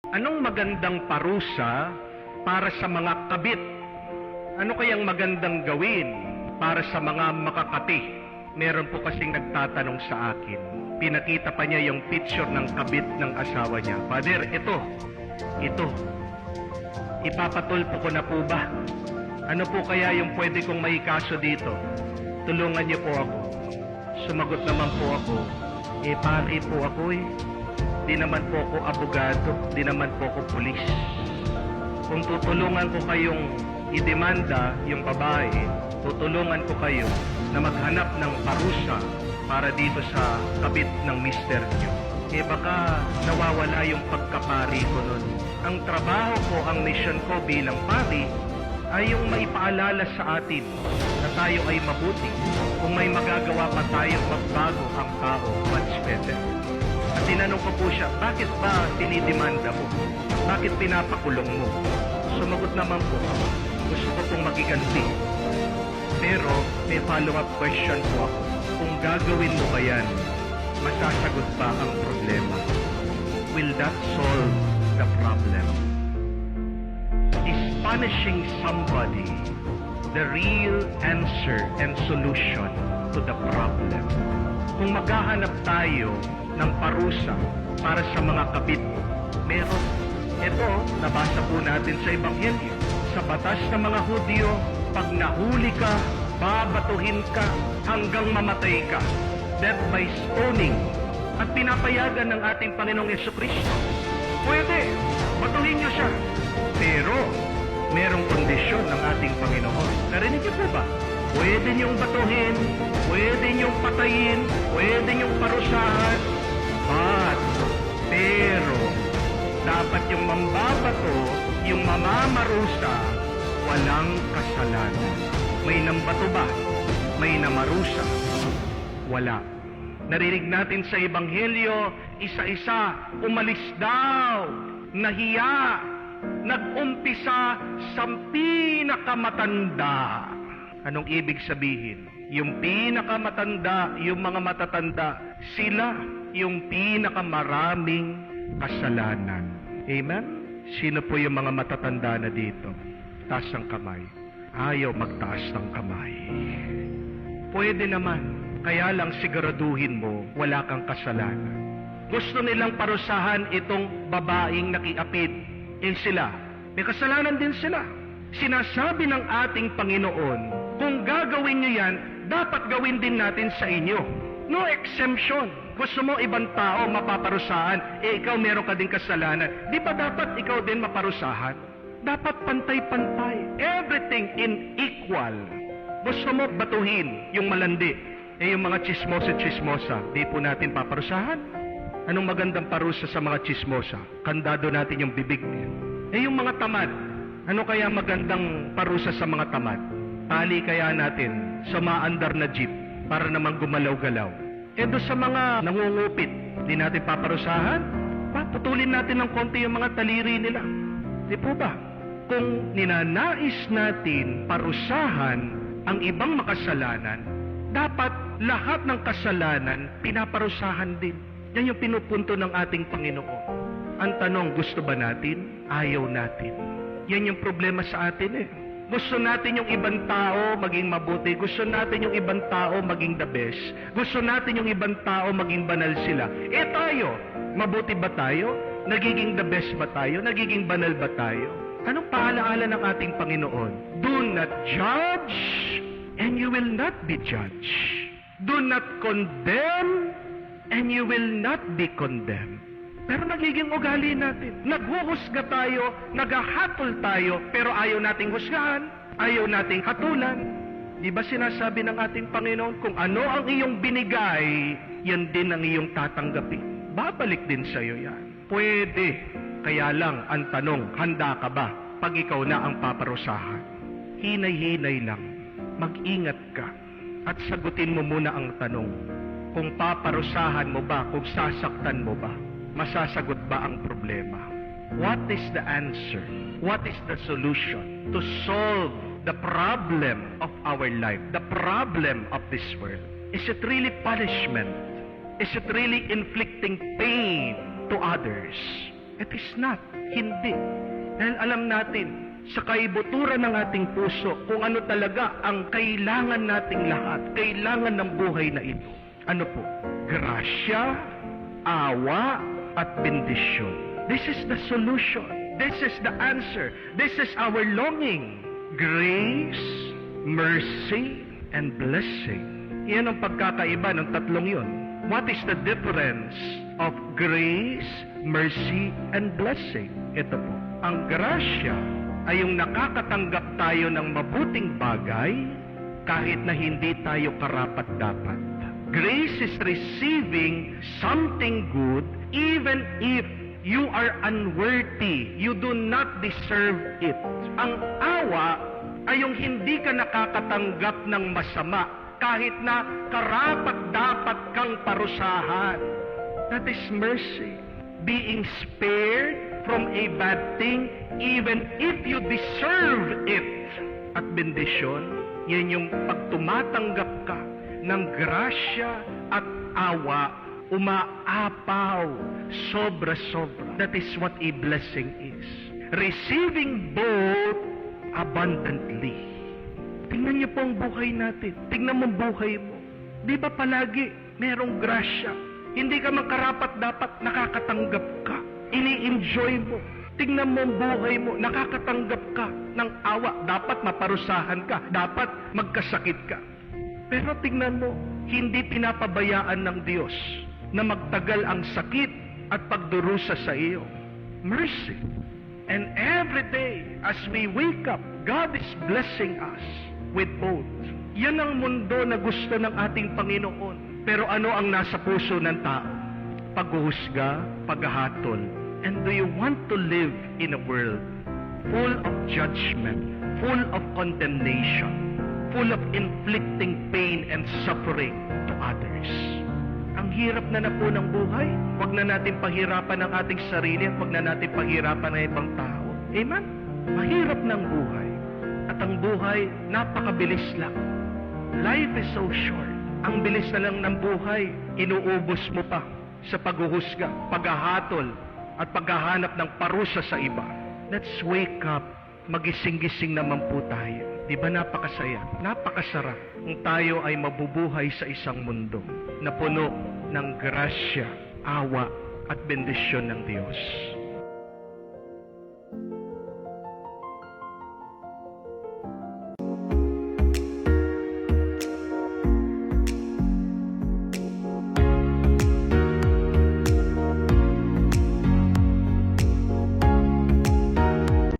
Anong magandang parusa para sa mga kabit? Ano kayang magandang gawin para sa mga makakati? Meron po kasing nagtatanong sa akin. Pinakita pa niya yung picture ng kabit ng asawa niya. Father, ito. Ipapatulpo ko na po ba? Ano po kaya yung pwede kong maikaso dito? Tulungan niyo po ako. Sumagot naman po ako. Pari po ako eh. Di naman po ako abogado, di naman po ako pulis. Kung tutulungan ko kayong idemanda yung babae, tutulungan ko kayo na maghanap ng parusa para dito sa kabit ng mister nyo. Baka nawawala yung pagkapari ko nun. Ang trabaho ko, ang mission ko bilang pari, ay yung maipaalala sa atin na tayo ay mabuti. Kung may magagawa pa tayong magbago ang tao, much better. At tinanong ko po siya, bakit ba dinidemanda mo? Bakit pinapakulong mo? Sumagot naman po, gusto ko pong magiganti. Pero may follow-up question po ako. Kung gagawin mo ba yan, masasagot ba ang problema? Will that solve the problem? Is punishing somebody the real answer and solution to the problem? Kung maghahanap tayo ng parusa para sa mga kabit, meron. Ito, nabasa po natin sa Ebanghelyo. Sa batas ng mga Hudyo, pag nahuli ka, babatuhin ka hanggang mamatay ka. Death by stoning. At pinapayagan ng ating Panginoong Jesucristo. Pwede, batuhin niyo siya. Pero, merong kondisyon ng ating Panginoon. Narinig niyo po ba? Pwede niyong batuhin, pwede niyong patayin, pwede niyong parusahan, pero dapat yung mambabato, yung mamamarusa, walang kasalanan. May nambato ba? May namarusa? Wala. Narinig natin sa Ebanghelyo, isa-isa, umalis daw, nahiya, nag-umpisa sa pinakamatanda. Anong ibig sabihin? Yung pinakamatanda, yung mga matatanda, sila yung pinakamaraming kasalanan. Amen? Sino po yung mga matatanda na dito? Taas ang kamay. Ayaw magtaas ng kamay. Pwede naman. Kaya lang siguraduhin mo, wala kang kasalanan. Gusto nilang parusahan itong babaeng nakiapid. Sila, may kasalanan din sila. Sinasabi ng ating Panginoon, kung gagawin nyo yan, dapat gawin din natin sa inyo. No exemption. Gusto mo ibang tao mapaparusahan, ikaw meron ka din kasalanan. Di ba dapat ikaw din maparusahan? Dapat pantay-pantay. Everything in equal. Gusto mo batuhin yung malandi, yung mga chismosa, di po natin paparusahan. Anong magandang parusa sa mga chismosa? Kandado natin yung bibig niya. Yung mga tamad, ano kaya magandang parusa sa mga tamad? Tali kaya natin sa maandar na jeep para naman gumalaw-galaw. Doon sa mga nangungupit, di natin paparusahan? Putulin natin ng konti yung mga taliri nila. Di po ba? Kung ninanais natin parusahan ang ibang makasalanan, dapat lahat ng kasalanan pinaparusahan din. Yan yung pinupunto ng ating Panginoon. Ang tanong, gusto ba natin? Ayaw natin. Yan yung problema sa atin eh. Gusto natin yung ibang tao maging mabuti. Gusto natin yung ibang tao maging the best. Gusto natin yung ibang tao maging banal sila. Tayo, mabuti ba tayo? Nagiging the best ba tayo? Nagiging banal ba tayo? Anong paalaala ng ating Panginoon? Do not judge, and you will not be judged. Do not condemn, and you will not be condemned. Pero nagiging ugali natin. Naghuhusga tayo, naghahatol tayo, pero ayaw nating husgahan, ayaw nating hatulan. Di ba sinasabi ng ating Panginoon, kung ano ang iyong binigay, yan din ang iyong tatanggapin. Babalik din sa iyo yan. Pwede. Kaya lang, ang tanong, handa ka ba pag ikaw na ang paparusahan? Hinay-hinay lang. Mag-ingat ka. At sagutin mo muna ang tanong, kung paparusahan mo ba, kung sasaktan mo ba? Masasagot ba ang problema? What is the answer? What is the solution to solve the problem of our life, the problem of this world? Is it really punishment? Is it really inflicting pain to others? It is not. Hindi. Dahil alam natin, sa kaibuturan ng ating puso, kung ano talaga ang kailangan nating lahat, kailangan ng buhay na ito. Ano po? Grasya, awa, at bendisyon. This is the solution. This is the answer. This is our longing. Grace, mercy, and blessing. Iyan ang pagkakaiba ng tatlong yun. What is the difference of grace, mercy, and blessing? Ito po. Ang grasya ay yung nakakatanggap tayo ng mabuting bagay kahit na hindi tayo karapat-dapat. Grace is receiving something good even if you are unworthy. You do not deserve it. Ang awa ay yung hindi ka nakakatanggap ng masama kahit na karapat-dapat kang parusahan. That is mercy. Being spared from a bad thing even if you deserve it. At bendisyon, yan yung pag tumatanggap ka ng grasya at awa, umaapaw, sobra-sobra. That is what a blessing is. Receiving both abundantly. Tingnan niyo po ang buhay natin. Tingnan mo ang buhay mo. Di ba palagi merong grasya? Hindi ka makarapat dapat nakakatanggap ka. Ini-enjoy mo. Tingnan mo ang buhay mo. Nakakatanggap ka ng awa. Dapat maparusahan ka. Dapat magkasakit ka. Pero tingnan mo, hindi pinapabayaan ng Diyos na magtagal ang sakit at pagdurusa sa iyo. Mercy. And every day, as we wake up, God is blessing us with both. Yan ang mundo na gusto ng ating Panginoon. Pero ano ang nasa puso ng tao? Paghuhusga, paghahatol. And do you want to live in a world full of judgment, full of condemnation, full of inflicting pain and suffering to others? Ang hirap na po ng buhay. Huwag na natin pahirapan ang ating sarili at huwag na natin pahirapan ang ibang tao. Amen? Mahirap ng buhay. At ang buhay, napakabilis lang. Life is so short. Ang bilis na lang ng buhay, inuubos mo pa sa paghuhusga, paghahatol, at paghahanap ng parusa sa iba. Let's wake up. Magising-gising naman po tayo. Di ba napakasaya? Napakasarap kung tayo ay mabubuhay sa isang mundo na puno ng grasya, awa, at bendisyon ng Diyos.